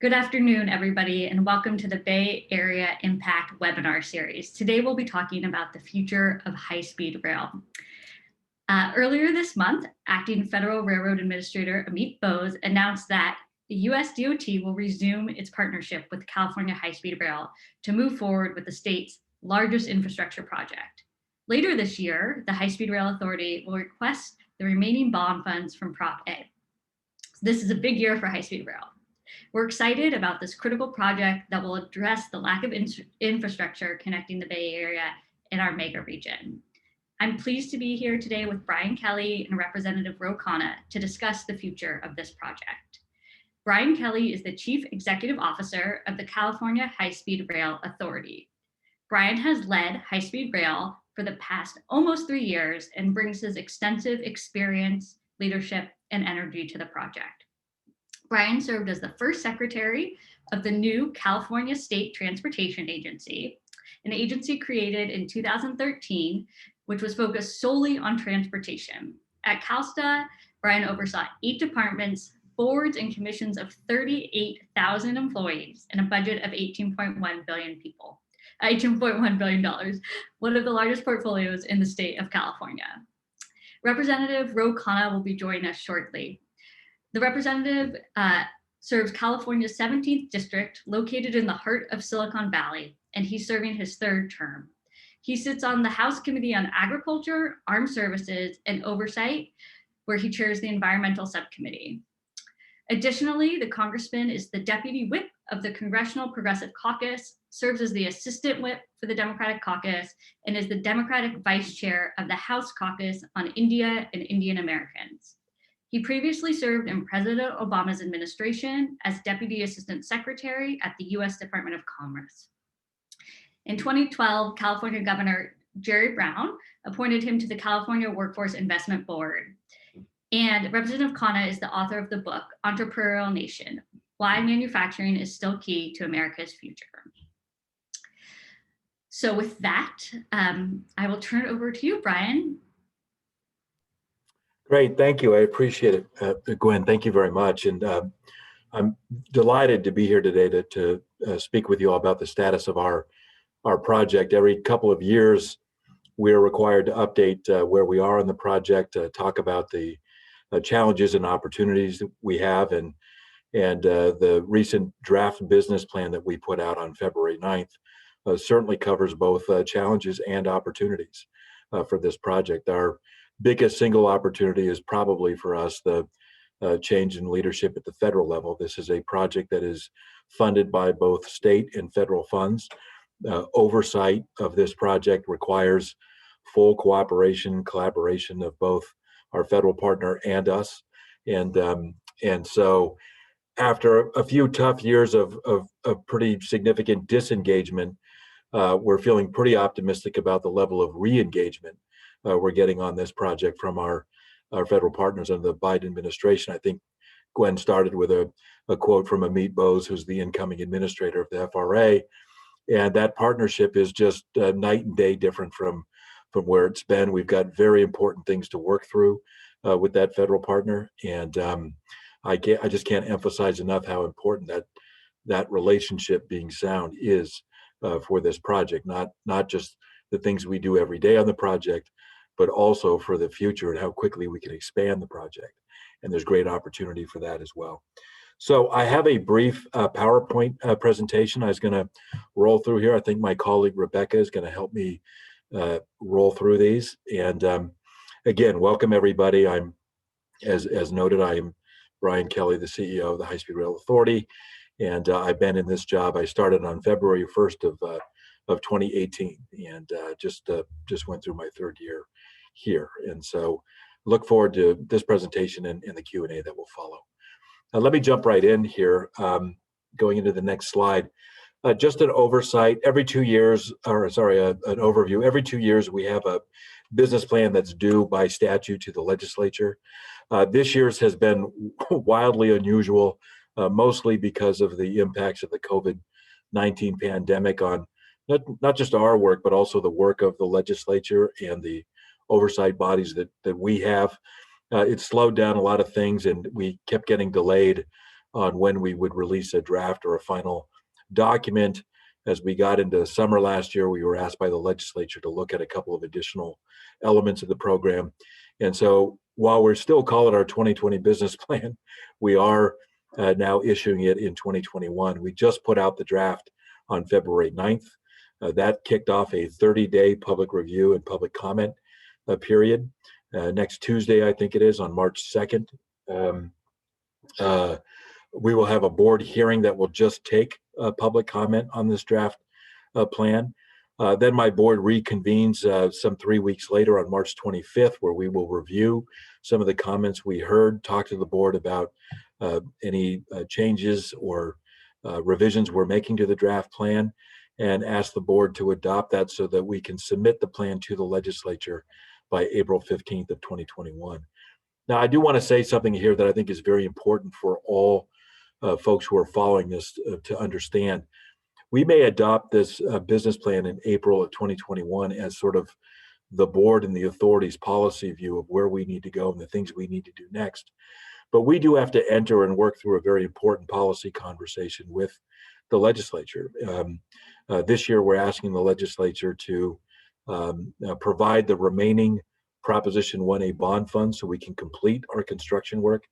Good afternoon, everybody, and welcome to the Bay Area Impact webinar series. Today, we'll be talking about the future of high-speed rail. Earlier this month, Acting Federal Railroad Administrator Amit Bose announced that the US DOT will resume its partnership with California High-Speed Rail to move forward with the state's largest infrastructure project. Later this year, the High-Speed Rail Authority will request the remaining bond funds from Prop A. So this is a big year for high-speed rail. We're excited about this critical project that will address the lack of infrastructure connecting the Bay Area and our mega region. I'm pleased to be here today with Brian Kelly and Representative Ro Khanna to discuss the future of this project. Brian Kelly is the Chief Executive Officer of the California High-Speed Rail Authority. Brian has led high-speed rail for the past almost 3 years and brings his extensive experience, leadership, and energy to the project. Brian served as the first secretary of the new California State Transportation Agency, an agency created in 2013, which was focused solely on transportation. At CalSTA, Brian oversaw 8 departments, boards, and commissions of 38,000 employees and a budget of $18.1 billion, one of the largest portfolios in the state of California. Representative Ro Khanna will be joining us shortly. The representative serves California's 17th district, located in the heart of Silicon Valley, and he's serving his 3rd term. He sits on the House Committee on Agriculture, Armed Services, and Oversight, where he chairs the Environmental Subcommittee. Additionally, the congressman is the deputy whip of the Congressional Progressive Caucus, serves as the assistant whip for the Democratic Caucus, and is the Democratic vice chair of the House Caucus on India and Indian Americans. He previously served in President Obama's administration as Deputy Assistant Secretary at the US Department of Commerce. In 2012, California Governor Jerry Brown appointed him to the California Workforce Investment Board. And Representative Khanna is the author of the book, Entrepreneurial Nation: Why Manufacturing is Still Key to America's Future. So with that, I will turn it over to you, Brian. Great, thank you. I appreciate it, Gwen. Thank you very much. And I'm delighted to be here today to speak with you all about the status of our project. Every couple of years, we are required to update where we are in the project, talk about the challenges and opportunities that we have, and the recent draft business plan that we put out on February 9th certainly covers both challenges and opportunities for this project. Our biggest single opportunity is probably for us the change in leadership at the federal level. This is a project that is funded by both state and federal funds. Oversight of this project requires full cooperation, collaboration of both our federal partner and us. And so after a few tough years of pretty significant disengagement, we're feeling pretty optimistic about the level of re-engagement we're getting on this project from our federal partners under the Biden administration. I think Gwen started with a quote from Amit Bose, who's the incoming administrator of the FRA, and that partnership is just night and day different from where it's been. We've got very important things to work through with that federal partner, and I just can't emphasize enough how important that relationship being sound is for this project. Not just the things we do every day on the project, but also for the future and how quickly we can expand the project. And there's great opportunity for that as well. So I have a brief PowerPoint presentation I was going to roll through here. I think my colleague Rebecca is going to help me roll through these. And again, welcome everybody. I'm, as noted, I am Brian Kelly, the CEO of the High-Speed Rail Authority. And I've been in this job. I started on February 1st of 2018, and just went through my 3rd year here. And so look forward to this presentation and the Q&A that will follow. Let me jump right in here, going into the next slide. Just an oversight, every 2 years, an overview. Every 2 years, we have a business plan that's due by statute to the legislature. This year's has been wildly unusual, mostly because of the impacts of the COVID-19 pandemic on not just our work, but also the work of the legislature and the oversight bodies that we have. It slowed down a lot of things, and we kept getting delayed on when we would release a draft or a final document. As we got into summer last year, we were asked by the legislature to look at a couple of additional elements of the program. And so while we're still calling it our 2020 business plan, we are now issuing it in 2021. We just put out the draft on February 9th. That kicked off a 30-day public review and public comment period. Next Tuesday, I think it is, on March 2nd, we will have a board hearing that will just take public comment on this draft plan. Then my board reconvenes some 3 weeks later on March 25th, where we will review some of the comments we heard, talk to the board about any changes or revisions we're making to the draft plan, and ask the board to adopt that so that we can submit the plan to the legislature by April 15th of 2021. Now, I do want to say something here that I think is very important for all folks who are following this to understand. We may adopt this business plan in April of 2021 as sort of the board and the authority's policy view of where we need to go and the things we need to do next. But we do have to enter and work through a very important policy conversation with the legislature. This year, we're asking the legislature to provide the remaining Proposition 1A bond funds so we can complete our construction work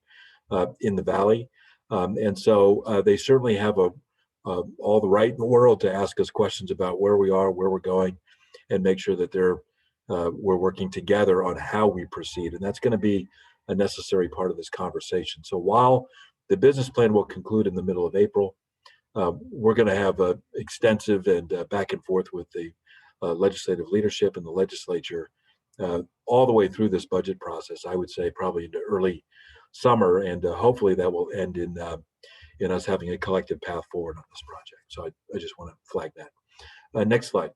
in the Valley. And so they certainly have all the right in the world to ask us questions about where we are, where we're going, and make sure that we're working together on how we proceed. And that's going to be a necessary part of this conversation. So while the business plan will conclude in the middle of April, we're going to have an extensive and back and forth with the legislative leadership and the legislature all the way through this budget process. I would say probably into early summer, and hopefully that will end in us having a collective path forward on this project. So I just want to flag that. Next slide.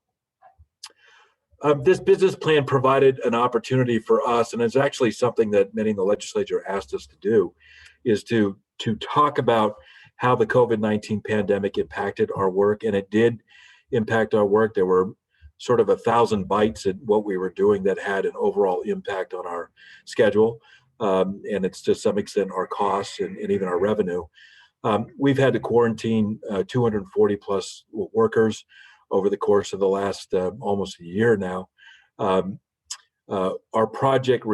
This business plan provided an opportunity for us, and it's actually something that many in the legislature asked us to do, is to talk about how the COVID-19 pandemic impacted our work, and it did impact our work. There were sort of 1,000 bites at what we were doing that had an overall impact on our schedule, and it's to some extent our costs and even our revenue. We've had to quarantine 240 plus workers over the course of the last almost a year now. Our project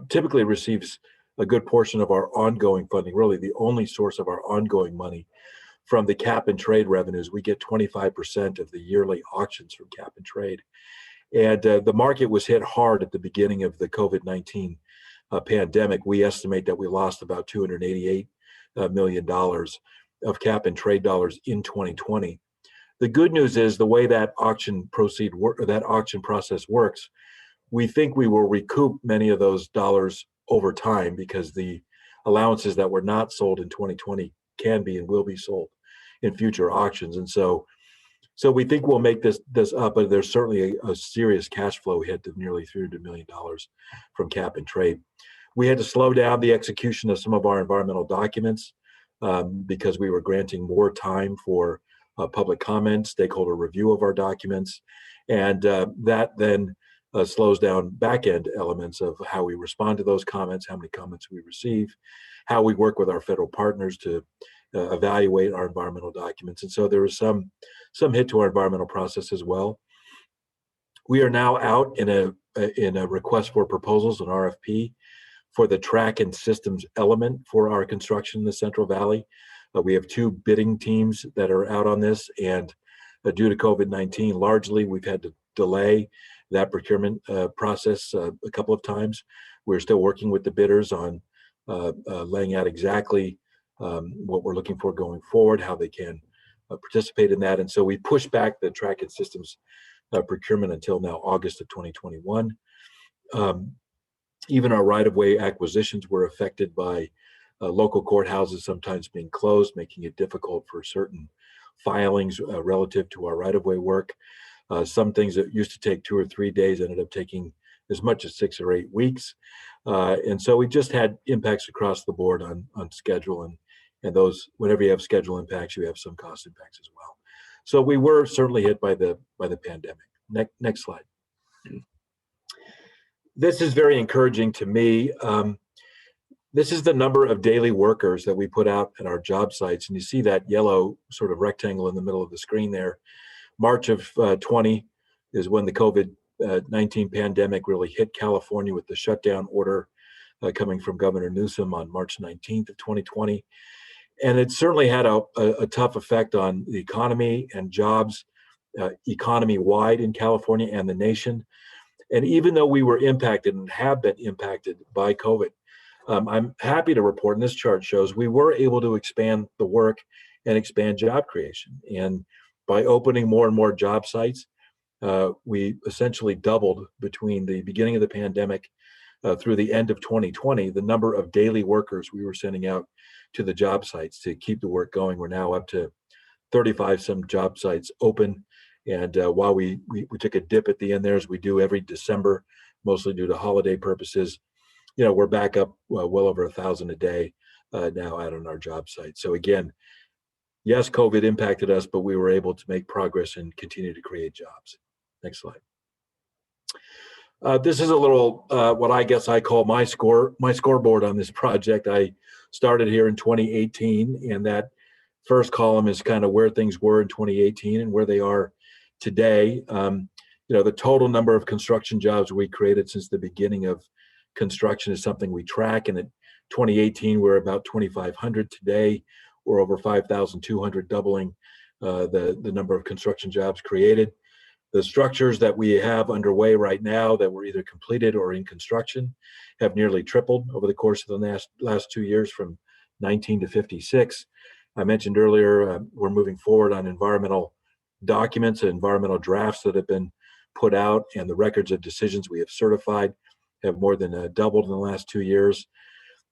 typically receives a good portion of our ongoing funding, really the only source of our ongoing money, from the cap and trade revenues. We get 25% of the yearly auctions from cap and trade. And the market was hit hard at the beginning of the COVID-19 pandemic. We estimate that we lost about $288 million of cap and trade dollars in 2020. The good news is the way that auction process works, we think we will recoup many of those dollars over time, because the allowances that were not sold in 2020 can be and will be sold in future auctions. And so we think we'll make this up, but there's certainly a serious cash flow hit of nearly $300 million from cap and trade. We had to slow down the execution of some of our environmental documents because we were granting more time for public comment, stakeholder review of our documents, and that then slows down back-end elements of how we respond to those comments, how many comments we receive, how we work with our federal partners to evaluate our environmental documents. And so there was some hit to our environmental process as well. We are now out in a request for proposals, an RFP, for the track and systems element for our construction in the Central Valley. We have 2 bidding teams that are out on this, and due to COVID-19, largely we've had to delay that procurement process a couple of times. We're still working with the bidders on laying out exactly what we're looking for going forward, how they can participate in that. And so we pushed back the track and systems procurement until now, August of 2021. Even our right-of-way acquisitions were affected by local courthouses sometimes being closed, making it difficult for certain filings relative to our right-of-way work. Some things that used to take 2 or 3 days ended up taking as much as 6 or 8 weeks. And so we just had impacts across the board on schedule, and those, whenever you have schedule impacts, you have some cost impacts as well. So we were certainly hit by the pandemic. Next slide. This is very encouraging to me. This is the number of daily workers that we put out at our job sites. And you see that yellow sort of rectangle in the middle of the screen there. March of 20 is when the COVID-19 pandemic really hit California with the shutdown order coming from Governor Newsom on March 19th of 2020. And it certainly had a tough effect on the economy and jobs economy-wide in California and the nation. And even though we were impacted and have been impacted by COVID, I'm happy to report, and this chart shows, we were able to expand the work and expand job creation. And by opening more and more job sites, we essentially doubled between the beginning of the pandemic through the end of 2020, the number of daily workers we were sending out to the job sites to keep the work going. We're now up to 35 some job sites open. And while we took a dip at the end there, as we do every December, mostly due to holiday purposes, we're back up well over 1,000 a day now out on our job site. So again, yes, COVID impacted us, but we were able to make progress and continue to create jobs. Next slide. This is a little what I guess I call my scoreboard on this project. I started here in 2018, and that first column is kind of where things were in 2018 and where they are today. The total number of construction jobs we created since the beginning of construction is something we track, and in 2018 we're about 2,500. Today we're over 5,200, doubling the number of construction jobs created. The structures that we have underway right now that were either completed or in construction have nearly tripled over the course of the last 2 years, from 19 to 56. I mentioned earlier, we're moving forward on environmental documents, environmental drafts that have been put out, and the records of decisions we have certified have more than doubled in the last 2 years.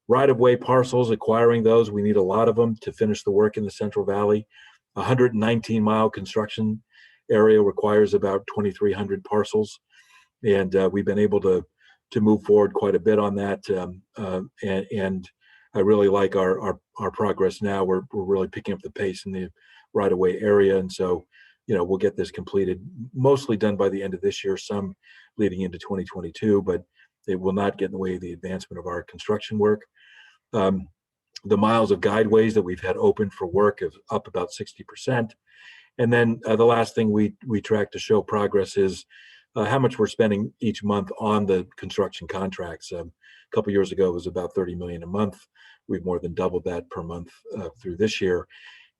Right-of-way parcels, acquiring those, we need a lot of them to finish the work in the Central Valley. 119-mile construction area requires about 2,300 parcels, and we've been able to move forward quite a bit on that. And I really like our progress now. We're really picking up the pace in the right-of-way area, and so we'll get this completed, mostly done by the end of this year, some leading into 2022, but it will not get in the way of the advancement of our construction work. The miles of guideways that we've had open for work is up about 60%. And then the last thing we track to show progress is how much we're spending each month on the construction contracts. A couple years ago, it was about $30 million a month. We've more than doubled that per month through this year.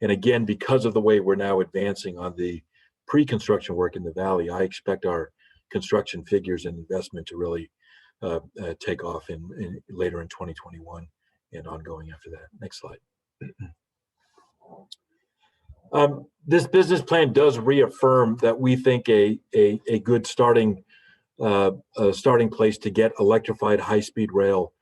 And again, because of the way we're now advancing on the pre-construction work in the Valley, I expect our construction figures and investment to really take off in later in 2021 and ongoing after that. Next slide. This business plan does reaffirm that we think a good starting place to get electrified high-speed rail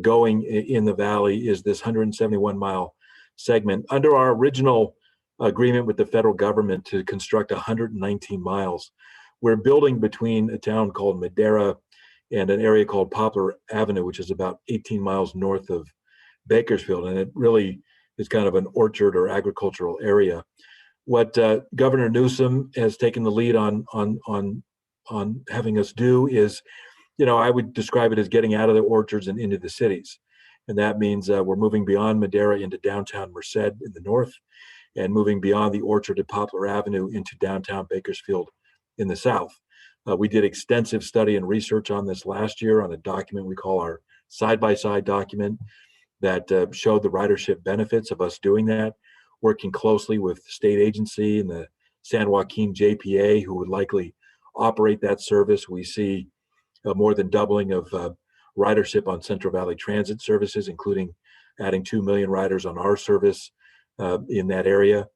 going in the Valley is this 171-mile segment. Under our original agreement with the federal government to construct 119 miles, we're building between a town called Madera and an area called Poplar Avenue, which is about 18 miles north of Bakersfield, and it really is kind of an orchard or agricultural area. What Governor Newsom has taken the lead on having us do is, I would describe it as getting out of the orchards and into the cities. And that means we're moving beyond Madera into downtown Merced in the north, and moving beyond the orchard at Poplar Avenue into downtown Bakersfield in the south. We did extensive study and research on this last year on a document we call our side-by-side document that showed the ridership benefits of us doing that, working closely with the state agency and the San Joaquin JPA, who would likely operate that service. We see more than doubling of ridership on Central Valley Transit services, including adding 2 million riders on our service in that area.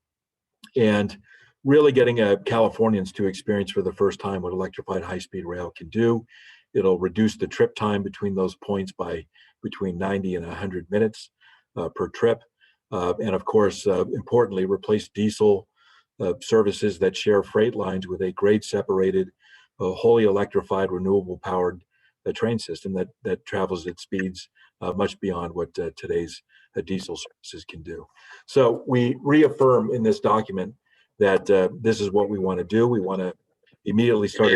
And really getting Californians to experience for the first time what electrified high-speed rail can do. It'll reduce the trip time between those points by between 90 and 100 minutes per trip. And of course, importantly, replace diesel services that share freight lines with a grade-separated, wholly electrified, renewable-powered train system that travels at speeds much beyond what today's diesel services can do. So we reaffirm in this document that this is what we want to do. We want to immediately start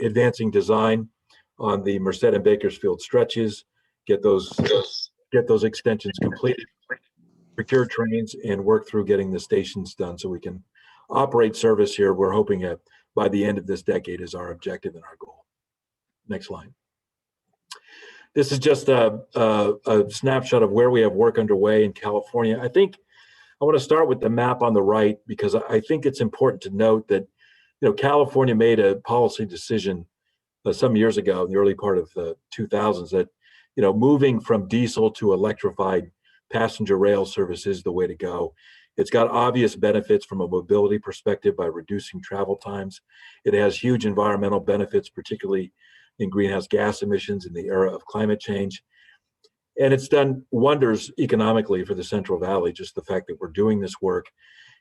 advancing design on the Merced and Bakersfield stretches, get those get those extensions completed, procure trains, and work through getting the stations done so we can operate service here. We're hoping by the end of this decade is our objective and our goal. Next slide. This is just a snapshot of where we have work underway in California. I think I want to start with the map on the right because I think it's important to note that California made a policy decision some years ago in the early part of the 2000s that moving from diesel to electrified passenger rail service is the way to go. It's got obvious benefits from a mobility perspective by reducing travel times. It has huge environmental benefits, particularly in greenhouse gas emissions in the era of climate change. And it's done wonders economically for the Central Valley, just the fact that we're doing this work,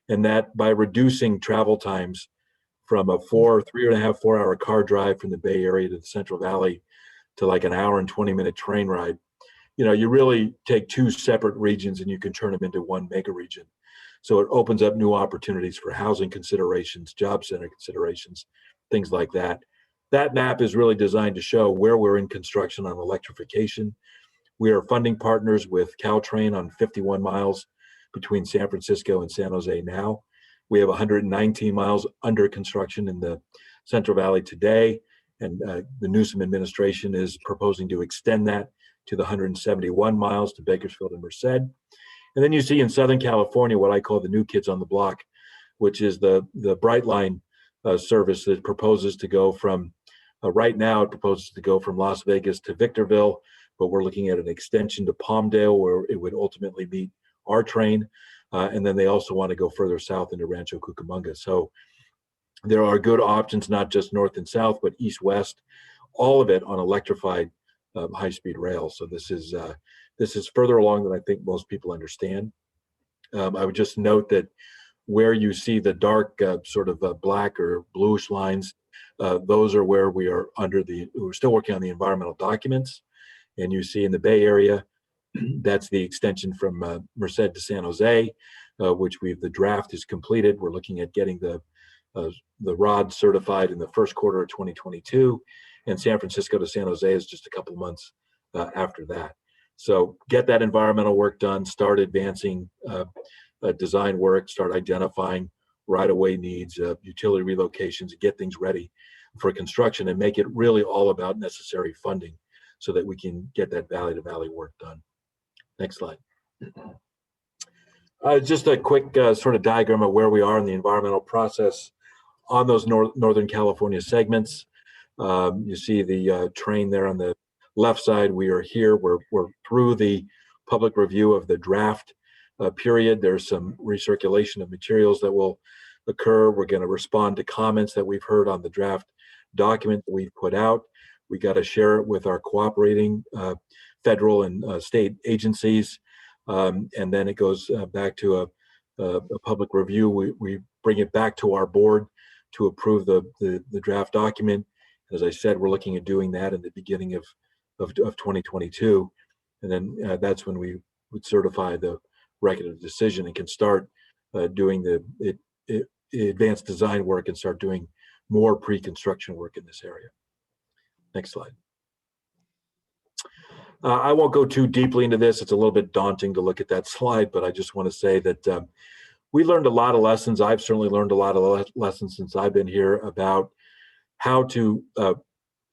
and that by reducing travel times from a 3.5, 4 hour car drive from the Bay Area to the Central Valley to like an hour and 20-minute train ride, you really take two separate regions and you can turn them into one mega region. So it opens up new opportunities for housing considerations, job center considerations, things like that. That map is really designed to show where we're in construction on electrification. We are funding partners with Caltrain on 51 miles between San Francisco and San Jose now. We have 119 miles under construction in the Central Valley today, and the Newsom administration is proposing to extend that to the 171 miles to Bakersfield and Merced. And then you see in Southern California what I call the new kids on the block, which is the Brightline service that proposes to go from, right now it proposes to go from Las Vegas to Victorville, but we're looking at an extension to Palmdale where it would ultimately meet our train. And then they also want to go further south into Rancho Cucamonga. So there are good options, not just north and south, but east-west, all of it on electrified high-speed rail. So this is further along than I think most people understand. I would just note that where you see the dark sort of black or bluish lines, those are where we're still working on the environmental documents. And you see in the Bay Area, that's the extension from Merced to San Jose, which the draft is completed. We're looking at getting the rod certified in the first quarter of 2022, and San Francisco to San Jose is just a couple of months after that. So get that environmental work done, start advancing design work, start identifying right-of-way needs, utility relocations, and get things ready for construction and make it really all about necessary funding so that we can get that valley-to-valley work done. Next slide. Just a quick sort of diagram of where we are in the environmental process on those Northern California segments. You see the train there on the left side. We are here. We're through the public review of the draft period. There's some recirculation of materials that will occur. We're going to respond to comments that we've heard on the draft document that we've put out. We got to share it with our cooperating federal and state agencies. And then it goes back to a public review. We bring it back to our board to approve the draft document. As I said, we're looking at doing that in the beginning of 2022. And then that's when we would certify the record of decision and can start doing the advanced design work and start doing more pre-construction work in this area. Next slide. I won't go too deeply into this. It's a little bit daunting to look at that slide, but I just want to say that we learned a lot of lessons. I've certainly learned a lot of lessons since I've been here about how to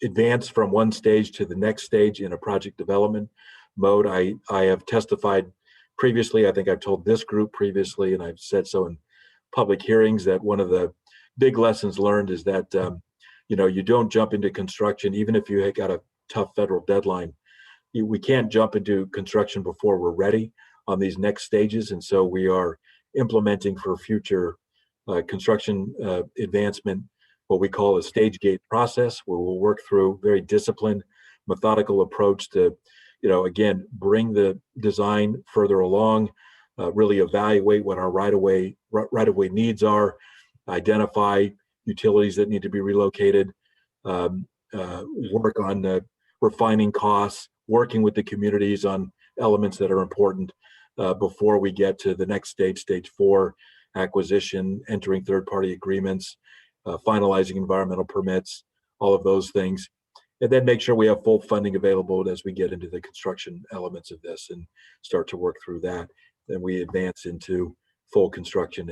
advance from one stage to the next stage in a project development mode. I have testified previously. I think I've told this group previously, and I've said so in public hearings, that one of the big lessons learned is that you don't jump into construction, even if you got a tough federal deadline. We can't jump into construction before we're ready on these next stages. And so we are implementing for future construction advancement what we call a stage gate process, where we'll work through very disciplined, methodical approach to, again, bring the design further along, really evaluate what our right-of-way needs are, identify utilities that need to be relocated, work on refining costs, working with the communities on elements that are important before we get to the next stage, stage 4, acquisition, entering third-party agreements, finalizing environmental permits, all of those things. and then make sure we have full funding available as we get into the construction elements of this and start to work through that. Then we advance into full construction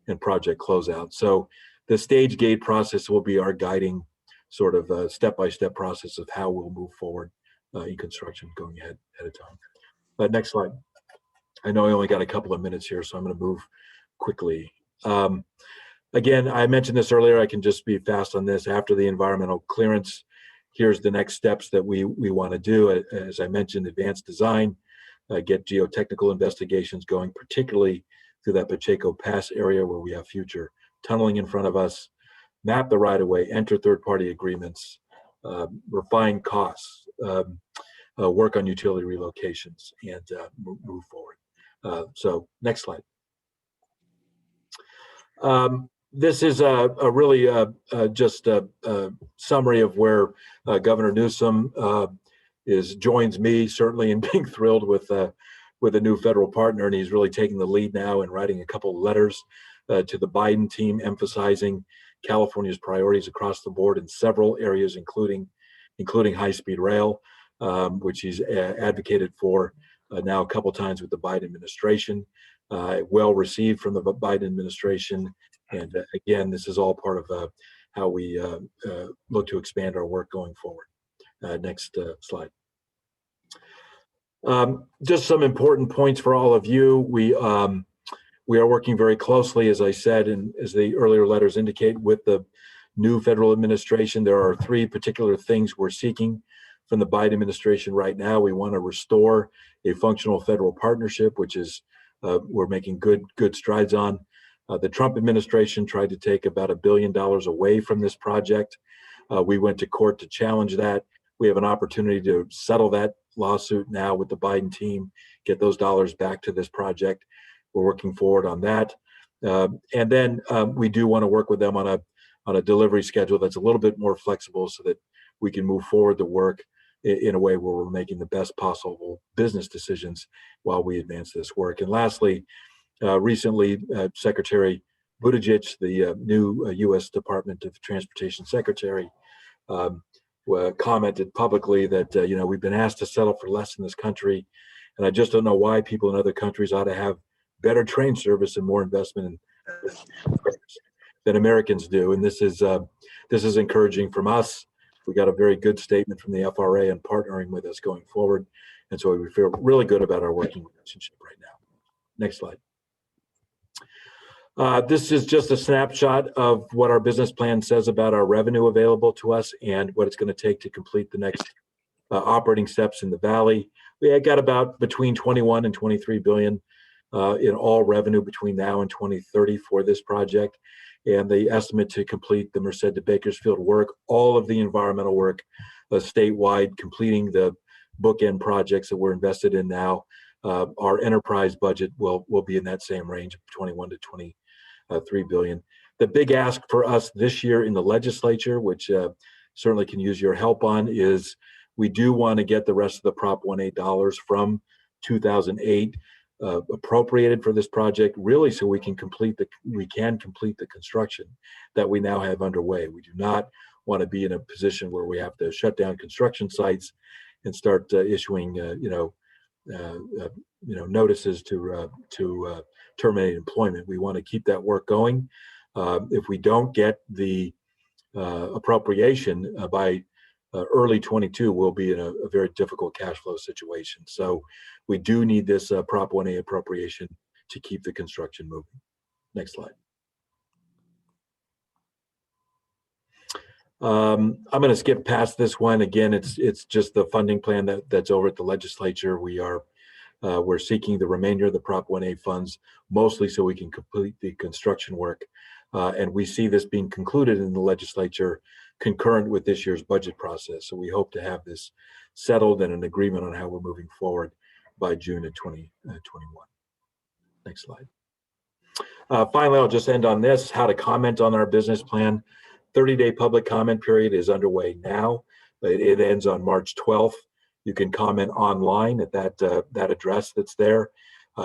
and project closeout. So the stage gate process will be our guiding sort of step-by-step process of how we'll move forward in construction going ahead at a time. Next slide. I know I only got a couple of minutes here, so I'm going to move quickly. Again, I mentioned this earlier. I can just be fast on this. After the environmental clearance, here's the next steps that we want to do. As I mentioned, advanced design, get geotechnical investigations going, particularly through that Pacheco Pass area where we have future tunneling in front of us, map the right-of-way, enter third-party agreements, refine costs, work on utility relocations, and move forward. So next slide. This is a really just a summary of where Governor Newsom joins me certainly in being thrilled with a new federal partner, and he's really taking the lead now in writing a couple of letters to the Biden team, emphasizing California's priorities across the board in several areas, including high-speed rail, which he's advocated for now a couple times with the Biden administration. Well received from the Biden administration. And again, this is all part of how we look to expand our work going forward. Next slide. Just some important points for all of you. We are working very closely, as I said, and as the earlier letters indicate, with the new federal administration. There are three particular things we're seeking from the Biden administration right now. We want to restore a functional federal partnership, which is we're making good strides on. The Trump administration tried to take about $1 billion away from this project. We went to court to challenge that. We have an opportunity to settle that lawsuit now with the Biden team, get those dollars back to this project. We're working forward on that. And then we do want to work with them on a delivery schedule that's a little bit more flexible so that we can move forward the work in a way where we're making the best possible business decisions while we advance this work. And lastly, recently, Secretary Buttigieg, the new U.S. Department of Transportation Secretary, commented publicly that we've been asked to settle for less in this country, and I just don't know why people in other countries ought to have better train service and more investment in than Americans do. And this is encouraging from us. We got a very good statement from the FRA and partnering with us going forward, and so we feel really good about our working relationship right now. Next slide. This is just a snapshot of what our business plan says about our revenue available to us and what it's going to take to complete the next operating steps in the Valley. We got about between 21 and 23 billion in all revenue between now and 2030 for this project. And the estimate to complete the Merced to Bakersfield work, all of the environmental work statewide, completing the bookend projects that we're invested in now, our enterprise budget will be in that same range of 21 to 23 billion. The big ask for us this year in the legislature, which certainly can use your help on, is we do want to get the rest of the Prop 1A dollars from 2008 appropriated for this project, really, so we can complete the construction that we now have underway. We do not want to be in a position where we have to shut down construction sites and start issuing notices to terminate employment. We want to keep that work going. If we don't get the appropriation by early 22, we'll be in a very difficult cash flow situation. So we do need this Prop 1A appropriation to keep the construction moving. Next slide. I'm going to skip past this one. Again, it's just the funding plan that's over at the legislature. We're seeking the remainder of the Prop 1A funds, mostly so we can complete the construction work. And we see this being concluded in the legislature concurrent with this year's budget process. So we hope to have this settled and an agreement on how we're moving forward by June of 2021. Next slide. Finally, I'll just end on this, how to comment on our business plan. 30-day public comment period is underway now. It ends on March 12th. You can comment online at that address that's there.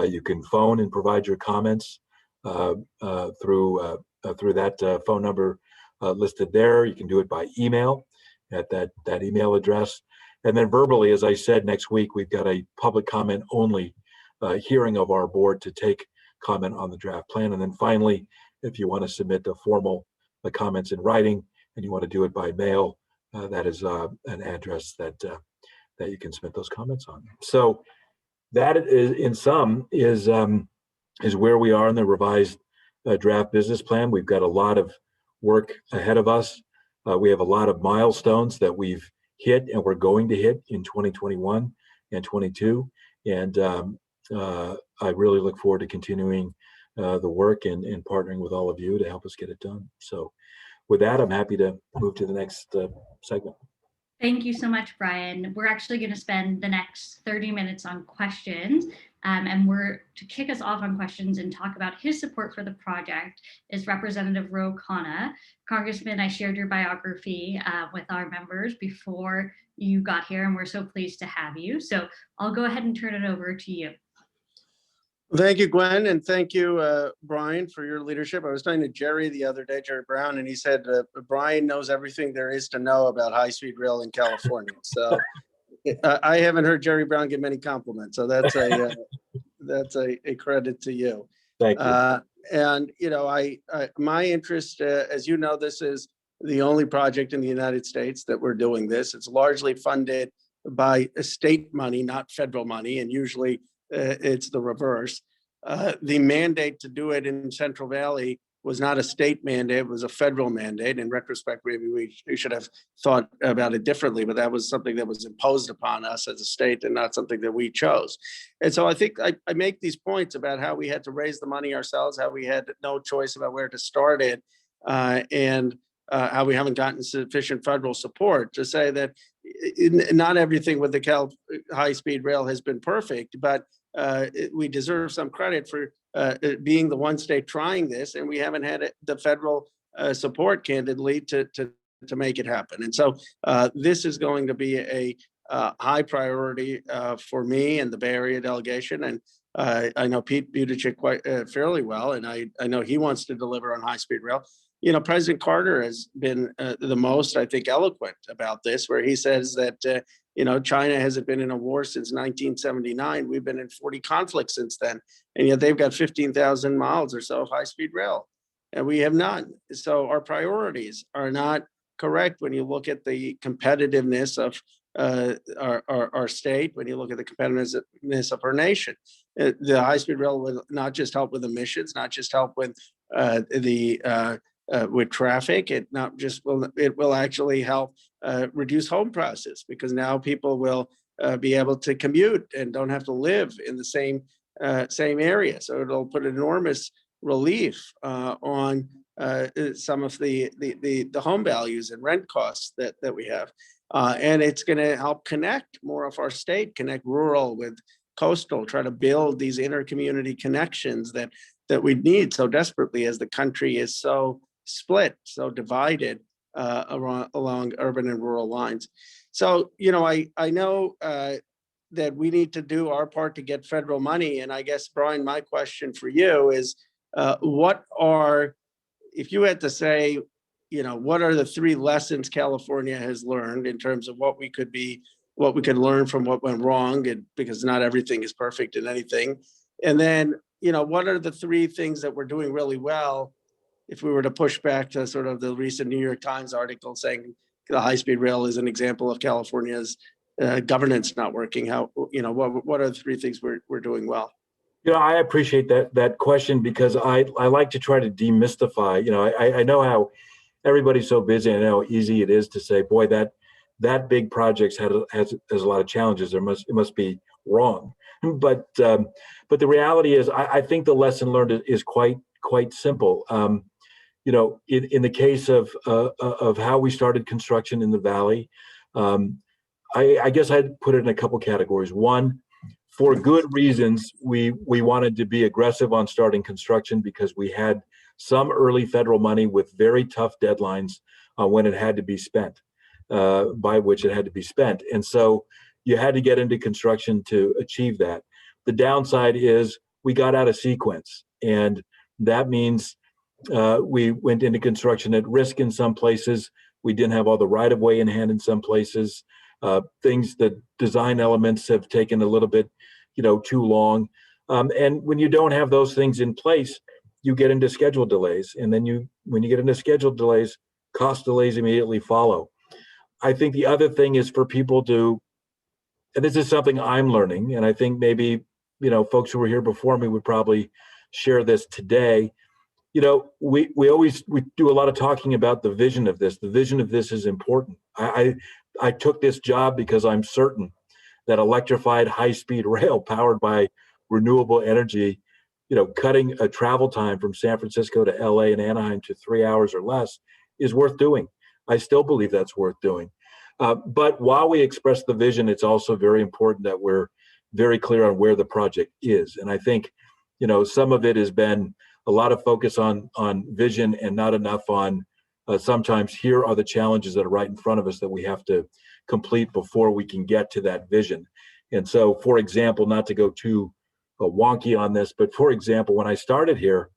You can phone and provide your comments through that phone number listed there. You can do it by email, at that email address. And then verbally, as I said, next week, we've got a public comment only hearing of our board to take comment on the draft plan. And then finally, if you want to submit the formal comments in writing and you want to do it by mail, that is an address that you can submit those comments on. So that is, in sum, is where we are in the revised draft business plan. We've got a lot of work ahead of us. We have a lot of milestones that we've hit and we're going to hit in 2021 and 22. And I really look forward to continuing the work and partnering with all of you to help us get it done. So with that, I'm happy to move to the next segment. Thank you so much, Brian. We're actually going to spend the next 30 minutes on questions. And to kick us off on questions and talk about his support for the project is Representative Ro Khanna. Congressman, I shared your biography with our members before you got here, and we're so pleased to have you. So I'll go ahead and turn it over to you. Thank you, Gwen, and thank you, Brian, for your leadership. I was talking to Jerry the other day, Jerry Brown, and he said, Brian knows everything there is to know about high-speed rail in California. So I haven't heard Jerry Brown give many compliments. So that's a credit to you. Thank you. And, you know, my interest, as you know, this is the only project in the United States that we're doing this. It's largely funded by state money, not federal money, and usually it's the reverse. The mandate to do it in Central Valley was not a state mandate, it was a federal mandate. In retrospect, maybe we should have thought about it differently, but that was something that was imposed upon us as a state and not something that we chose. And so I think I make these points about how we had to raise the money ourselves, how we had no choice about where to start it, and how we haven't gotten sufficient federal support to say that not everything with the high-speed rail has been perfect, but we deserve some credit for being the one state trying this, and we haven't had the federal support, candidly, to make it happen. And so this is going to be a high priority for me and the Bay Area delegation. And I know Pete Buttigieg quite fairly well, and I know he wants to deliver on high-speed rail. You know, President Carter has been the most, I think, eloquent about this, where he says that, you know, China hasn't been in a war since 1979. We've been in 40 conflicts since then. And yet they've got 15,000 miles or so of high-speed rail, and we have none. So our priorities are not correct when you look at the competitiveness of our state, when you look at the competitiveness of our nation. The high-speed rail will not just help with emissions, not just help with with traffic. It will actually help reduce home prices, because now people will be able to commute and don't have to live in the same area. So it'll put enormous relief on some of the home values and rent costs that we have. And it's going to help connect more of our state, connect rural with coastal, try to build these inter-community connections that we need so desperately as the country is so split, so divided along urban and rural lines. So, you know, I know that we need to do our part to get federal money. And I guess, Brian, my question for you is, if you had to say, you know, what are the 3 lessons California has learned in terms of what we could learn from what went wrong, and because not everything is perfect in anything. And then, you know, what are the 3 things that we're doing really well, if we were to push back to sort of the recent New York Times article saying the high-speed rail is an example of California's governance not working? How, you know, what are the 3 things we're doing well? You know, I appreciate that question, because I like to try to demystify. You know, I know how everybody's so busy, and how easy it is to say, boy, that big project has a lot of challenges. It must be wrong. But the reality is, I think the lesson learned is quite simple. You know, in the case of how we started construction in the Valley, I guess I'd put it in a couple categories. One, for good reasons, we wanted to be aggressive on starting construction because we had some early federal money with very tough deadlines on when it had to be spent, by which it had to be spent. And so you had to get into construction to achieve that. The downside is we got out of sequence, and that means we went into construction at risk in some places We didn't have all the right-of-way in hand in some places. Things, the design elements have taken a little bit, too long. And when you don't have those things in place, you get into schedule delays. And then when you get into schedule delays, cost delays immediately follow. I think the other thing is for people to, and this is something I'm learning, and I think maybe, folks who were here before me would probably share this today. We do a lot of talking about the vision of this. The vision of this is important. I took this job because I'm certain that electrified high-speed rail powered by renewable energy, cutting a travel time from San Francisco to LA and Anaheim to 3 hours or less is worth doing. I still believe that's worth doing. But while we express the vision, it's also very important that we're very clear on where the project is. And I think, some of it has been a lot of focus on vision and not enough on sometimes here are the challenges that are right in front of us that we have to complete before we can get to that vision. And so, for example, not to go too wonky on this, but for example, when I started here,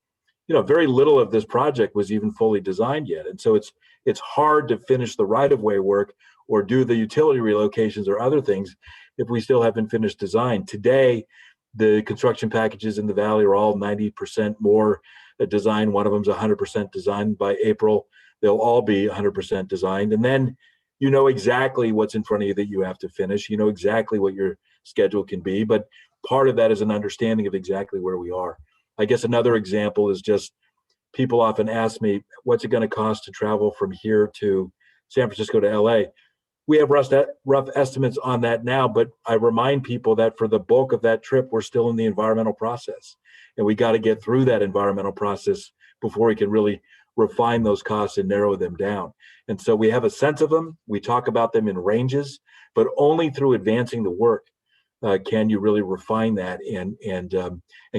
very little of this project was even fully designed yet. And so it's hard to finish the right-of-way work or do the utility relocations or other things if we still haven't finished design. Today, the construction packages in the Valley are all 90% more designed. One of them's 100% designed. By April, they'll all be 100% designed. And then you know exactly what's in front of you that you have to finish. You know exactly what your schedule can be. But part of that is an understanding of exactly where we are. I guess another example is just people often ask me, what's it going to cost to travel from here to San Francisco to LA? We have rough estimates on that now, but I remind people that for the bulk of that trip, we're still in the environmental process. And we got to get through that environmental process before we can really refine those costs and narrow them down. And so we have a sense of them. We talk about them in ranges, but only through advancing the work can you really refine that and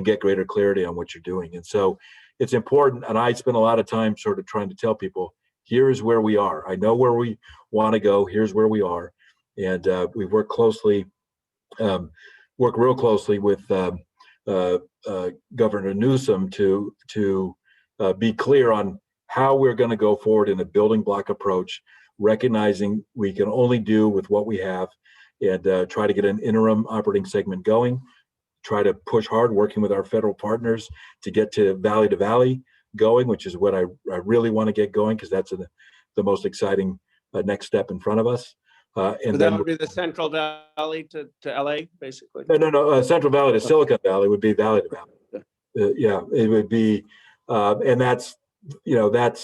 get greater clarity on what you're doing. And so it's important. And I spend a lot of time sort of trying to tell people, here is where we are. I know where we want to go. Here's where we are. And we work real closely with Governor Newsom to be clear on how we're going to go forward in a building block approach, recognizing we can only do with what we have, and try to get an interim operating segment going, try to push hard, working with our federal partners to get to valley going, which is what I really want to get going, because that's the most exciting next step in front of us. And So that then would be the Central Valley to LA, basically? no, Central Valley to Silicon Valley would be valley to valley. Yeah, it would be, and that's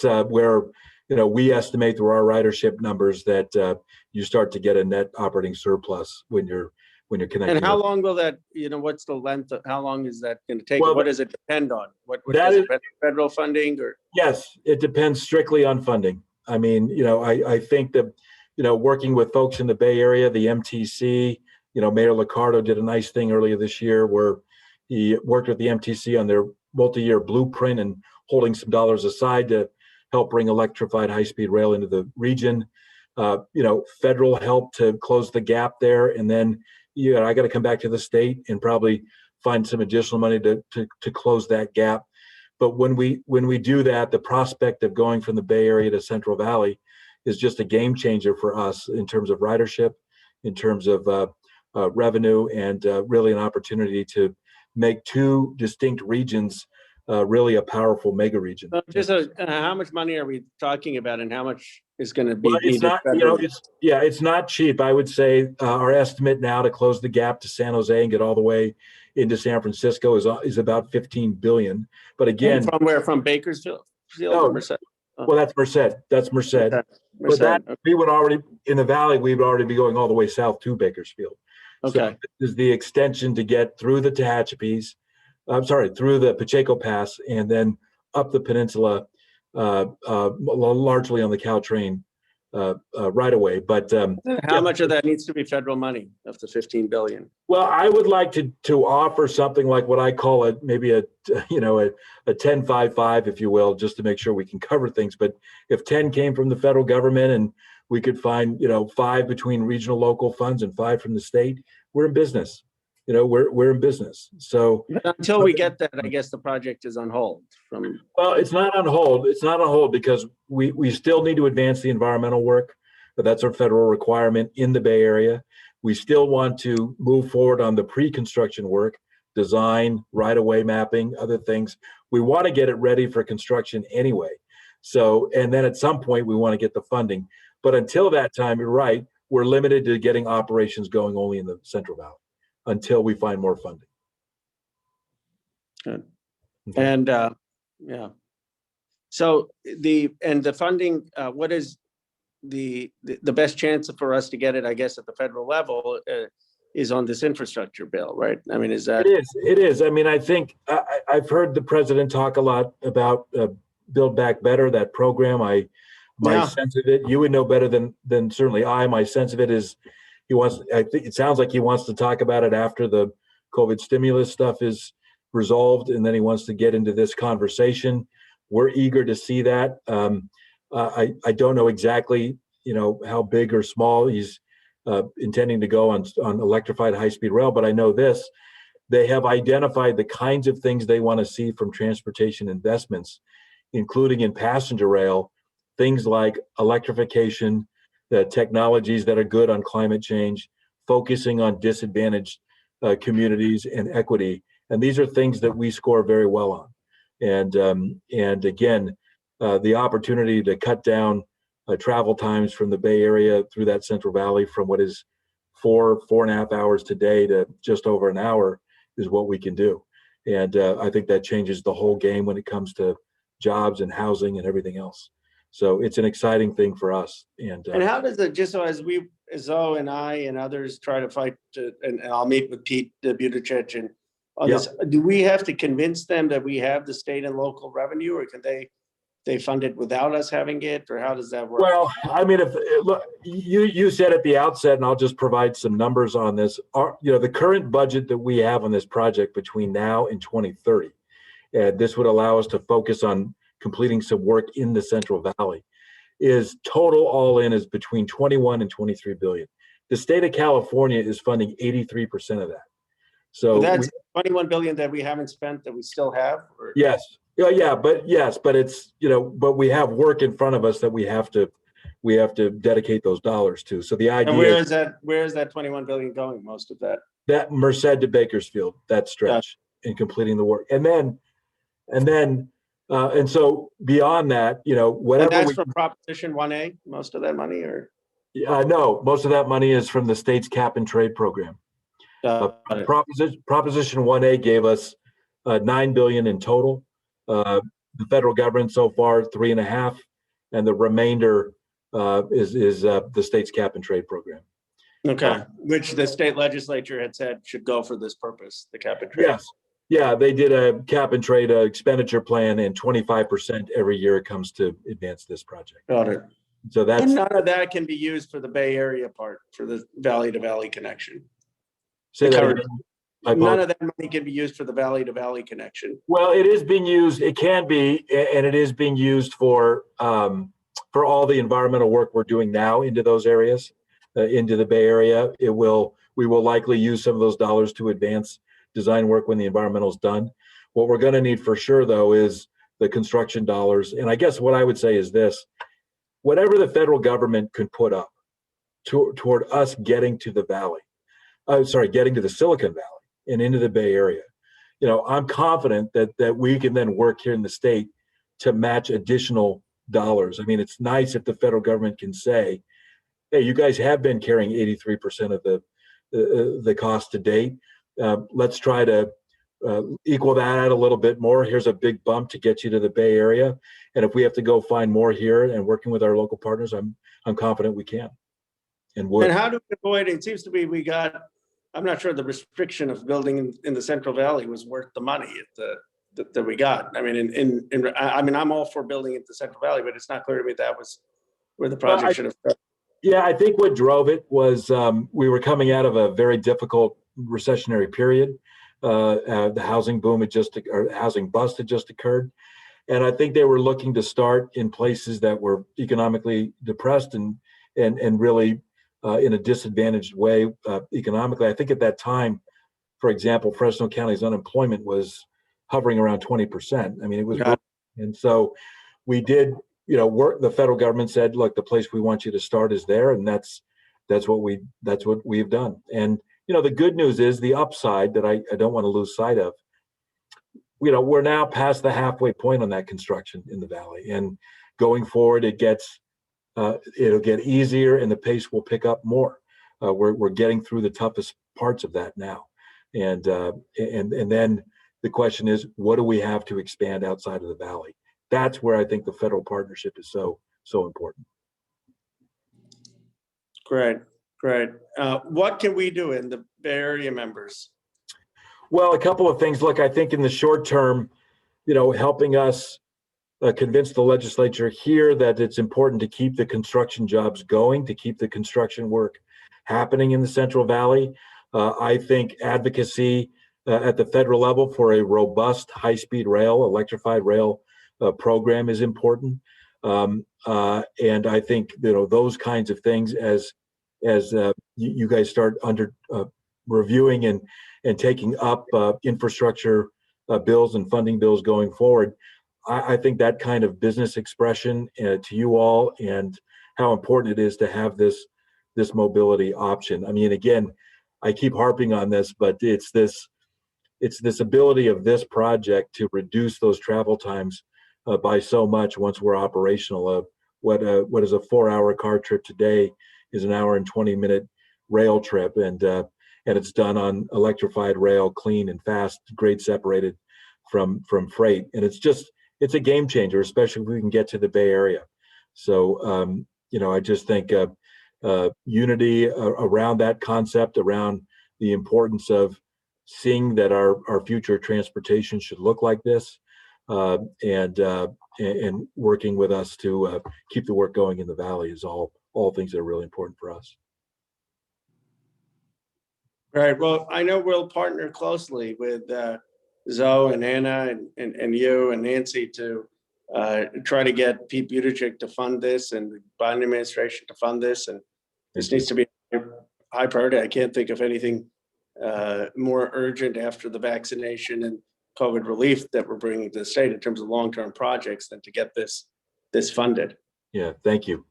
where we estimate through our ridership numbers that you start to get a net operating surplus when you're connecting. And how long will that, what's the length of, how long is that going to take? Well, what does it depend on? What that does is- it depend on, federal funding or? Yes, it depends strictly on funding. I mean, I think that, working with folks in the Bay Area, the MTC, Mayor Liccardo did a nice thing earlier this year where he worked with the MTC on their multi-year blueprint and holding some dollars aside to help bring electrified high-speed rail into the region. Federal help to close the gap there. And then, I got to come back to the state and probably find some additional money to close that gap. But when we do that, the prospect of going from the Bay Area to Central Valley is just a game changer for us in terms of ridership, in terms of revenue, and really an opportunity to make two distinct regions really a powerful mega region. How much money are we talking about, and how much is going to be Well, it's needed? not, it's not cheap. I would say our estimate now to close the gap to San Jose and get all the way into San Francisco is about 15 billion. But again, from where? From Bakersfield? No, or Merced? Well, that's Merced. That's Merced. Okay. But that Okay. we would already in the valley. We would already be going all the way south to Bakersfield. Okay. So this is the extension to get through the Tehachapis. Through the Pacheco Pass and then up the peninsula, largely on the Caltrain right away. But How much of that needs to be federal money of the 15 billion? Well, I would like to offer something like what I call a 10-5-5, if you will, just to make sure we can cover things. But if 10 came from the federal government and we could find 5 between regional local funds and 5 from the state, we're in business. we're in business. So But until we get that, I guess the project is on hold from. well, it's not on hold. It's not on hold because we still need to advance the environmental work, but that's our federal requirement in the Bay Area. We still want to move forward on the pre-construction work, design, right-of-way mapping, other things. We want to get it ready for construction anyway. So, and then at some point we want to get the funding. But until that time, you're right, we're limited to getting operations going only in the Central Valley until we find more funding. Good. Okay. And yeah. So the funding, what is the best chance for us to get it, I guess, at the federal level is on this infrastructure bill, right? I mean, is that? It is. I mean, I think I've heard the president talk a lot about Build Back Better, that program. My sense of it, you would know better than certainly I. My sense of it is I think it sounds like he wants to talk about it after the COVID stimulus stuff is resolved, and then he wants to get into this conversation. We're eager to see that. I don't know exactly, how big or small he's intending to go on electrified high-speed rail, but I know this: they have identified the kinds of things they want to see from transportation investments, including in passenger rail, things like electrification, the technologies that are good on climate change, focusing on disadvantaged communities and equity. And these are things that we score very well on. And again, the opportunity to cut down travel times from the Bay Area through that Central Valley from what is 4.5 hours today to just over an hour is what we can do. And I think that changes the whole game when it comes to jobs and housing and everything else. So it's an exciting thing for us. And how does it, just so as Zoe and I and others try to fight, and I'll meet with Pete Buttigieg and on this, do we have to convince them that we have the state and local revenue, or can they fund it without us having it, or how does that work? Well, I mean, look, you said at the outset, and I'll just provide some numbers on this. The current budget that we have on this project between now and 2030, this would allow us to focus on completing some work in the Central Valley, is total all in is between 21 and 23 billion. The state of California is funding 83% of that. So that's 21 billion that we haven't spent that we still have? Or? Yes. But it's, but we have work in front of us that we have to dedicate those dollars to. So the idea. And where is that 21 billion going, most of that? That Merced to Bakersfield, that stretch in completing the work. And so beyond that, whatever. And that's from Proposition 1A, most of that money, or? No, most of that money is from the state's cap and trade program. Proposition 1A gave us 9 billion in total. The federal government so far 3.5, and the remainder is the state's cap and trade program. Okay, which the state legislature had said should go for this purpose, the cap and trade. Yes. Yeah, they did a cap and trade expenditure plan, and 25% every year it comes to advance this project. Got it. So that's. And none of that can be used for the Bay Area part, for the valley to valley connection. Say that again. None of that money can be used for the valley to valley connection. Well, it is being used. It can be, and it is being used for all the environmental work we're doing now into those areas, into the Bay Area. We will likely use some of those dollars to advance design work when the environmental is done. What we're going to need for sure, though, is the construction dollars. And I guess what I would say is this: whatever the federal government can put up toward us getting to the valley, getting to the Silicon Valley and into the Bay Area, I'm confident that we can then work here in the state to match additional dollars. I mean, it's nice if the federal government can say, hey, you guys have been carrying 83% of the cost to date. Let's try to equal that out a little bit more. Here's a big bump to get you to the Bay Area. And if we have to go find more here and working with our local partners, I'm confident we can and would. And how do we avoid, it seems to be I'm not sure the restriction of building in the Central Valley was worth the money that we got. I mean, I'm all for building in the Central Valley, but it's not clear to me that was where the project should have started. Yeah, I think what drove it was we were coming out of a very difficult recessionary period. The housing boom housing bust had just occurred. And I think they were looking to start in places that were economically depressed and really in a disadvantaged way economically. I think at that time, for example, Fresno County's unemployment was hovering around 20%. I mean, it was, Yeah. and so we did, work. The federal government said, look, the place we want you to start is there, and that's what we've done. And the good news is the upside that I don't want to lose sight of. We're now past the halfway point on that construction in the valley, and going forward, it'll get easier, and the pace will pick up more. We're getting through the toughest parts of that now, and then the question is, what do we have to expand outside of the valley? That's where I think the federal partnership is so important. Great. What can we do in the Bay Area members? Well, a couple of things. Look, I think in the short term, helping us convince the legislature here that it's important to keep the construction jobs going, to keep the construction work happening in the Central Valley. I think advocacy at the federal level for a robust high-speed rail, electrified rail program is important. And I think those kinds of things, as you guys start reviewing and taking up infrastructure bills and funding bills going forward, I think that kind of business expression to you all, and how important it is to have this mobility option. I mean, again, I keep harping on this, but it's this ability of this project to reduce those travel times by so much once we're operational. What is a 4-hour car trip today is an hour and 20-minute rail trip, and it's done on electrified rail, clean and fast, grade separated from freight, and it's a game changer, especially if we can get to the Bay Area. So I just think unity around that concept, around the importance of seeing that our future transportation should look like this, and working with us to keep the work going in the valley is all things that are really important for us. Right. Well, I know we'll partner closely with Zoe and Anna and you and Nancy to try to get Pete Buttigieg to fund this, and the Biden administration to fund this. And this needs to be a high priority. I can't think of anything more urgent after the vaccination and COVID relief that we're bringing to the state in terms of long-term projects than to get this funded. Yeah, thank you.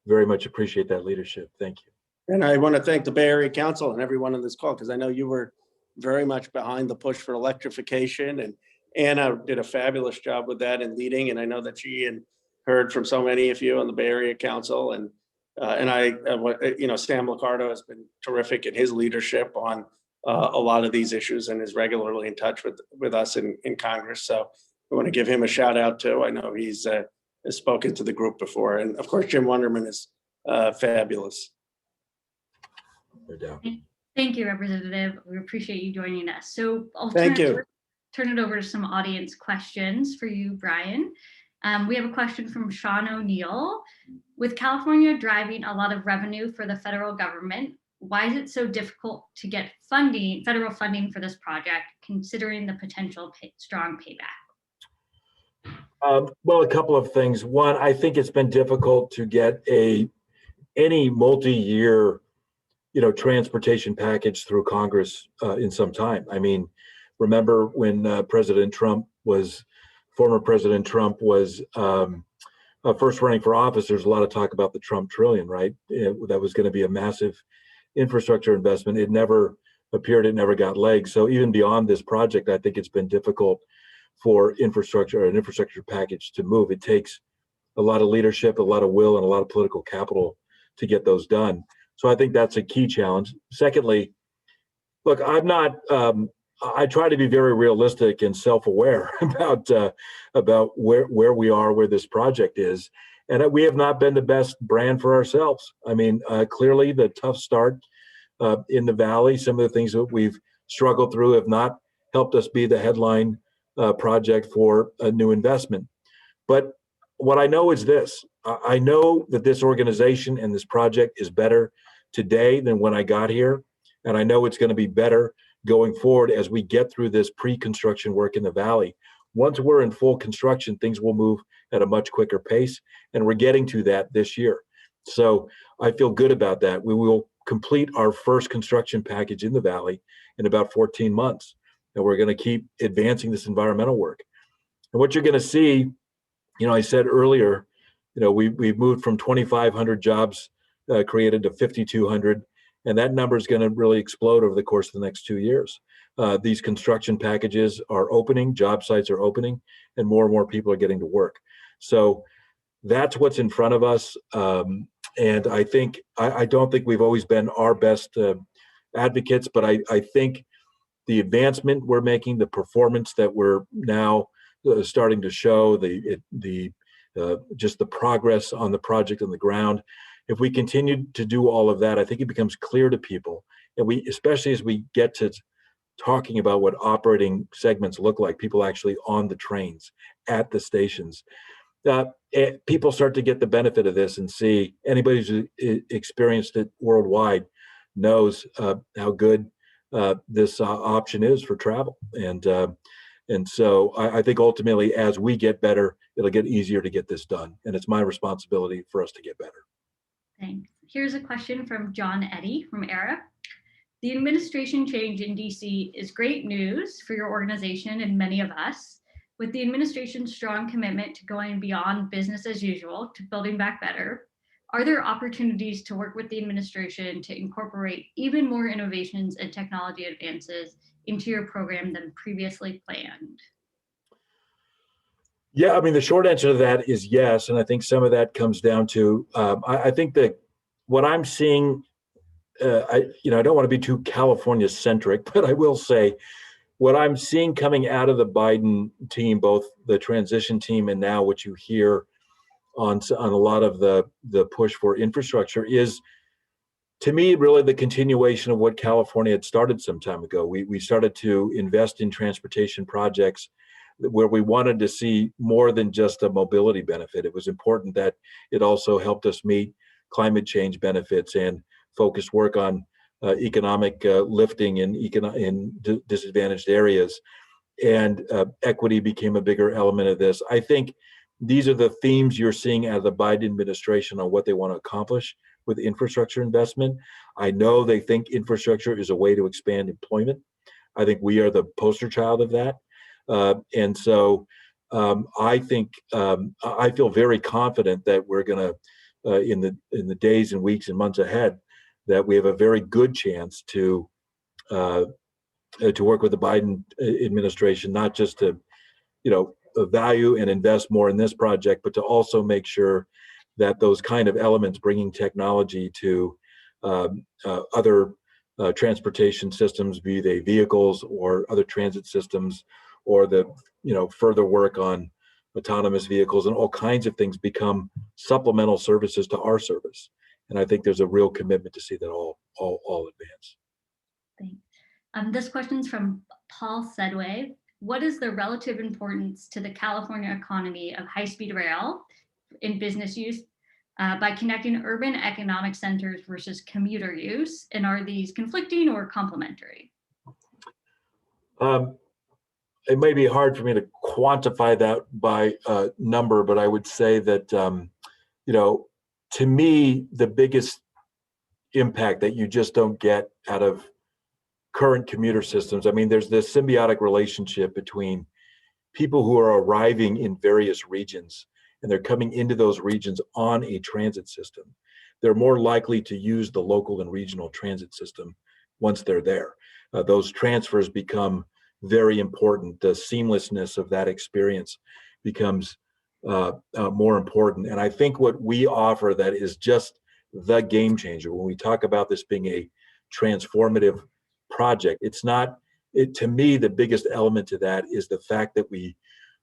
Very much appreciate that leadership. Thank you. And I want to thank the Bay Area Council and everyone on this call, because I know you were very much behind the push for electrification, and Anna did a fabulous job with that and leading. And I know that she heard from so many of you on the Bay Area Council, and Sam Liccardo has been terrific in his leadership on a lot of these issues and is regularly in touch with us in Congress. So I want to give him a shout out too. I know he's has spoken to the group before, and of course Jim Wunderman is fabulous. No doubt. Thank you, Representative. We appreciate you joining us. So I'll turn it over to some audience questions for you, Brian. We have a question from Sean O'Neill. With California driving a lot of revenue for the federal government, why is it so difficult to get federal funding for this project, considering the potential strong payback? Well, a couple of things. One, I think it's been difficult to get any multi-year transportation package through Congress in some time. I mean, remember when former President Trump was first running for office, there's a lot of talk about the Trump trillion, right? That was going to be a massive infrastructure investment. It never got legs. So even beyond this project, I think it's been difficult for an infrastructure package to move. It takes a lot of leadership, a lot of will, and a lot of political capital to get those done. So I think that's a key challenge. Secondly, look, I try to be very realistic and self-aware about where we are, where this project is, and we have not been the best brand for ourselves. I mean, clearly the tough start in the valley, some of the things that we've struggled through have not helped us be the headline project for a new investment. But what I know is this: I know that this organization and this project is better today than when I got here, and I know it's going to be better going forward as we get through this pre-construction work in the valley. Once we're in full construction, things will move at a much quicker pace, and we're getting to that this year. So I feel good about that. We will complete our first construction package in the Valley in about 14 months. And we're going to keep advancing this environmental work. And what you're going to see, I said earlier, we've moved from 2,500 jobs created to 5,200, and that number is going to really explode over the course of the next 2 years. These construction packages are opening, job sites are opening, and more people are getting to work. So that's what's in front of us. And I think, I don't think we've always been our best advocates, but I think the advancement we're making, the performance that we're now starting to show, just the progress on the project on the ground. If we continue to do all of that, I think it becomes clear to people, and especially as we get to talking about what operating segments look like, people actually on the trains, at the stations, people start to get the benefit of this and see. Anybody who's experienced it worldwide knows how good this option is for travel. And so I think ultimately, as we get better, it'll get easier to get this done. And it's my responsibility for us to get better. Thanks. Here's a question from John Eddy from ERA. The administration change in DC is great news for your organization and many of us. With the administration's strong commitment to going beyond business as usual to building back better, are there opportunities to work with the administration to incorporate even more innovations and technology advances into your program than previously planned? Yeah, I mean, the short answer to that is yes. And I think some of that comes down to, I think that what I'm seeing, I don't want to be too California centric, but I will say what I'm seeing coming out of the Biden team, both the transition team and now what you hear on a lot of the push for infrastructure is, to me, really the continuation of what California had started some time ago. We started to invest in transportation projects where we wanted to see more than just a mobility benefit. It was important that it also helped us meet climate change benefits and focused work on economic lifting in disadvantaged areas. And equity became a bigger element of this. I think these are the themes you're seeing out of the Biden administration on what they want to accomplish with infrastructure investment. I know they think infrastructure is a way to expand employment. I think we are the poster child of that. And so I think I feel very confident that we're going to, in the days and weeks and months ahead, that we have a very good chance to work with the Biden administration, not just to, value and invest more in this project, but to also make sure that those kind of elements, bringing technology to other transportation systems, be they vehicles or other transit systems, or the further work on autonomous vehicles and all kinds of things, become supplemental services to our service. And I think there's a real commitment to see that all advance. Thanks. This question's from Paul Sedway. What is the relative importance to the California economy of high-speed rail in business use by connecting urban economic centers versus commuter use? And are these conflicting or complementary? It may be hard for me to quantify that by number, but I would say that, to me, the biggest impact that you just don't get out of current commuter systems, I mean, there's this symbiotic relationship between people who are arriving in various regions and they're coming into those regions on a transit system. They're more likely to use the local and regional transit system once they're there. Those transfers become very important. The seamlessness of that experience becomes more important. And I think what we offer that is just the game changer when we talk about this being a transformative project, to me, the biggest element to that is the fact that we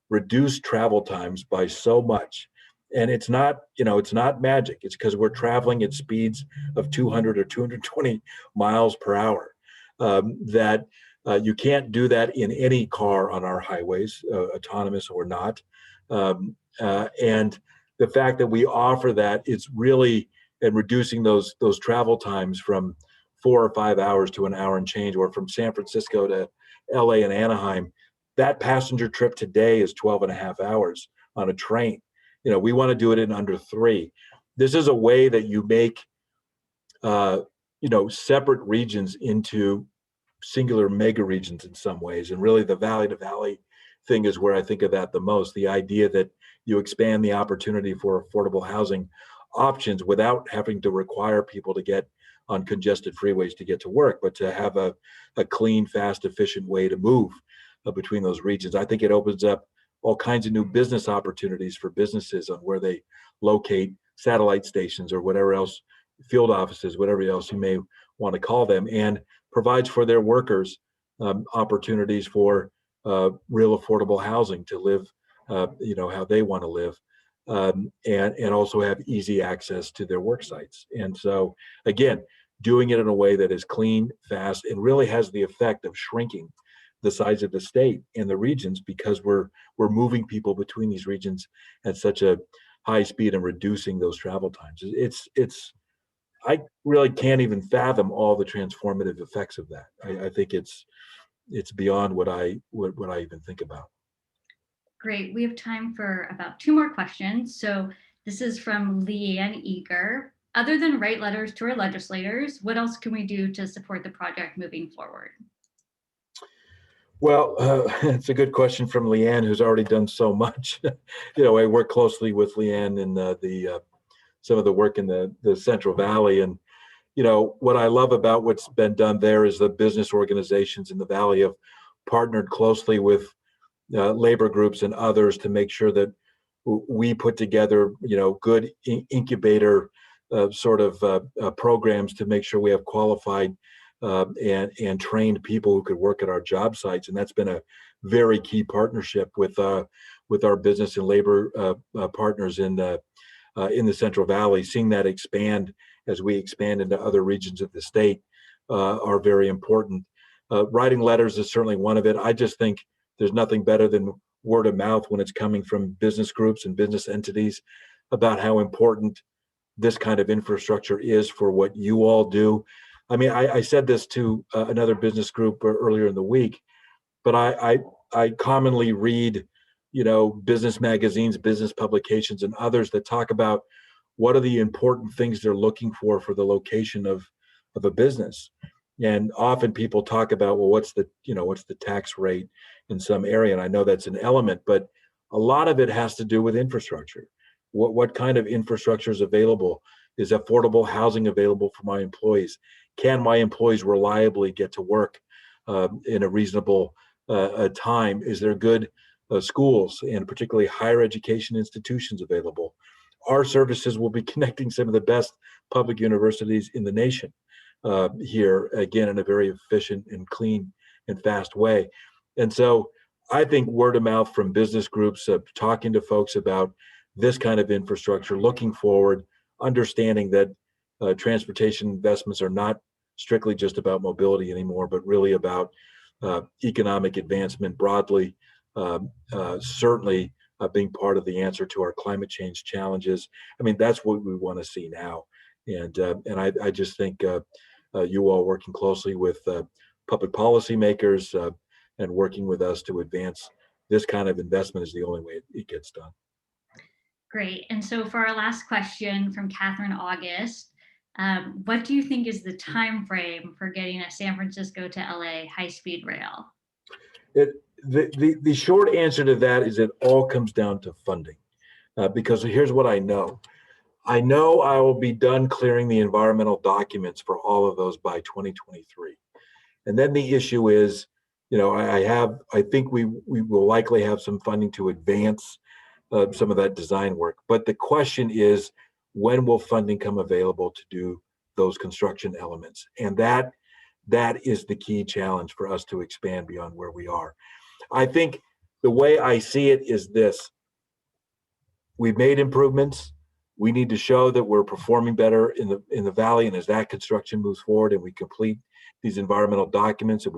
reduce travel times by so much. And it's not magic. It's because we're traveling at speeds of 200 or 220 miles per hour. That you can't do that in any car on our highways, autonomous or not. And the fact that we offer that, it's really, and reducing those travel times from 4 or 5 hours to an hour and change, or from San Francisco to LA and Anaheim, that passenger trip today is 12 and a half hours on a train. We want to do it in under 3. This is a way that you make separate regions into singular mega regions in some ways. And really the valley to valley thing is where I think of that the most. The idea that you expand the opportunity for affordable housing options without having to require people to get on congested freeways to get to work, but to have a clean, fast, efficient way to move between those regions. I think it opens up all kinds of new business opportunities for businesses on where they locate satellite stations or whatever else, field offices, whatever else you may want to call them, and provides for their workers opportunities for real affordable housing to live, how they want to live, and also have easy access to their work sites. And so, again, doing it in a way that is clean, fast, and really has the effect of shrinking the size of the state and the regions, because we're moving people between these regions at such a high speed and reducing those travel times. It's I really can't even fathom all the transformative effects of that. I think it's beyond what I even think about. Great. We have time for about 2 more questions. So this is from Leanne Eager. Other than write letters to our legislators, what else can we do to support the project moving forward? Well, it's a good question from Leanne, who's already done so much. I work closely with Leanne in the some of the work in the Central Valley, and what I love about what's been done there is the business organizations in the Valley have partnered closely with labor groups and others to make sure that we put together, good incubator programs to make sure we have qualified and trained people who could work at our job sites. And that's been a very key partnership with our business and labor partners in the Central Valley. Seeing that expand as we expand into other regions of the state are very important. Writing letters is certainly one of it. I just think there's nothing better than word of mouth when it's coming from business groups and business entities about how important this kind of infrastructure is for what you all do. I mean, I said this to another business group earlier in the week, but I commonly read, business magazines, business publications, and others that talk about what are the important things they're looking for the location of a business. And often people talk about, well, what's the tax rate in some area? And I know that's an element, but a lot of it has to do with infrastructure. What kind of infrastructure is available? Is affordable housing available for my employees? Can my employees reliably get to work in a reasonable time? Is there good schools and particularly higher education institutions available? Our services will be connecting some of the best public universities in the nation here, again, in a very efficient and clean and fast way. And so I think word of mouth from business groups, talking to folks about this kind of infrastructure, looking forward, understanding that transportation investments are not strictly just about mobility anymore, but really about economic advancement broadly, certainly being part of the answer to our climate change challenges. I mean, that's what we want to see now. And I just think you all working closely with public policymakers and working with us to advance this kind of investment is the only way it gets done. Great. And so for our last question from Catherine August, what do you think is the time frame for getting a San Francisco to LA high-speed rail? The short answer to that is it all comes down to funding, because here's what I know. I know I will be done clearing the environmental documents for all of those by 2023. And then the issue is, I think we will likely have some funding to advance some of that design work. But the question is, when will funding come available to do those construction elements? And that is the key challenge for us to expand beyond where we are. I think the way I see it is this: we've made improvements. We need to show that we're performing better in the valley, and as that construction moves forward and we complete these environmental documents, and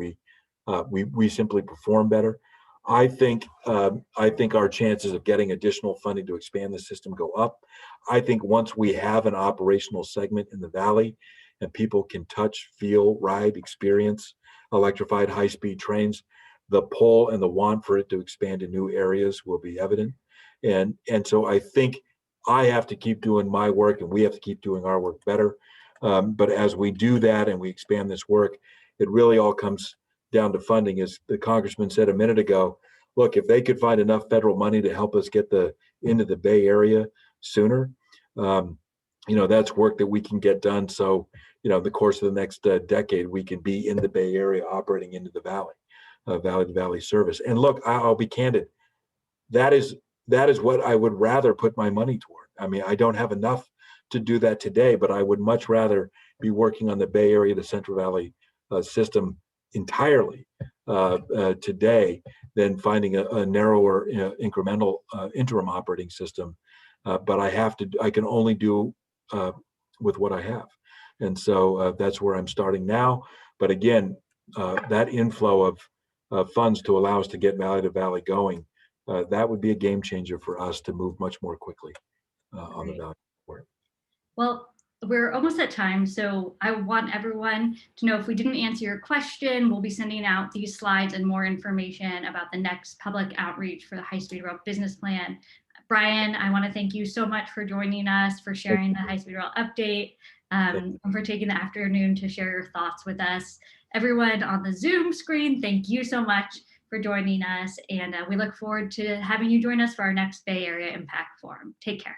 we simply perform better, I think our chances of getting additional funding to expand the system go up. I think once we have an operational segment in the valley and people can touch, feel, ride, experience electrified high-speed trains, the pull and the want for it to expand to new areas will be evident. And so I think I have to keep doing my work and we have to keep doing our work better. But as we do that and we expand this work, it really all comes down to funding. As the congressman said a minute ago, look, if they could find enough federal money to help us get into the Bay Area sooner, that's work that we can get done. So, the course of the next decade, we can be in the Bay Area operating into the Valley, Valley to Valley service. And look, I'll be candid. That is what I would rather put my money toward. I mean, I don't have enough to do that today, but I would much rather be working on the Bay Area, the Central Valley system entirely today than finding a narrower, incremental interim operating system. But I can only do with what I have. And so that's where I'm starting now. But again, that inflow of funds to allow us to get Valley to Valley going, that would be a game changer for us to move much more quickly on the Valley. Well, we're almost at time, so I want everyone to know if we didn't answer your question, we'll be sending out these slides and more information about the next public outreach for the High-Speed Rail business plan. Brian, I want to thank you so much for joining us, for sharing the High-Speed Rail update, and for taking the afternoon to share your thoughts with us. Everyone on the Zoom screen, thank you so much for joining us, and we look forward to having you join us for our next Bay Area Impact Forum. Take care.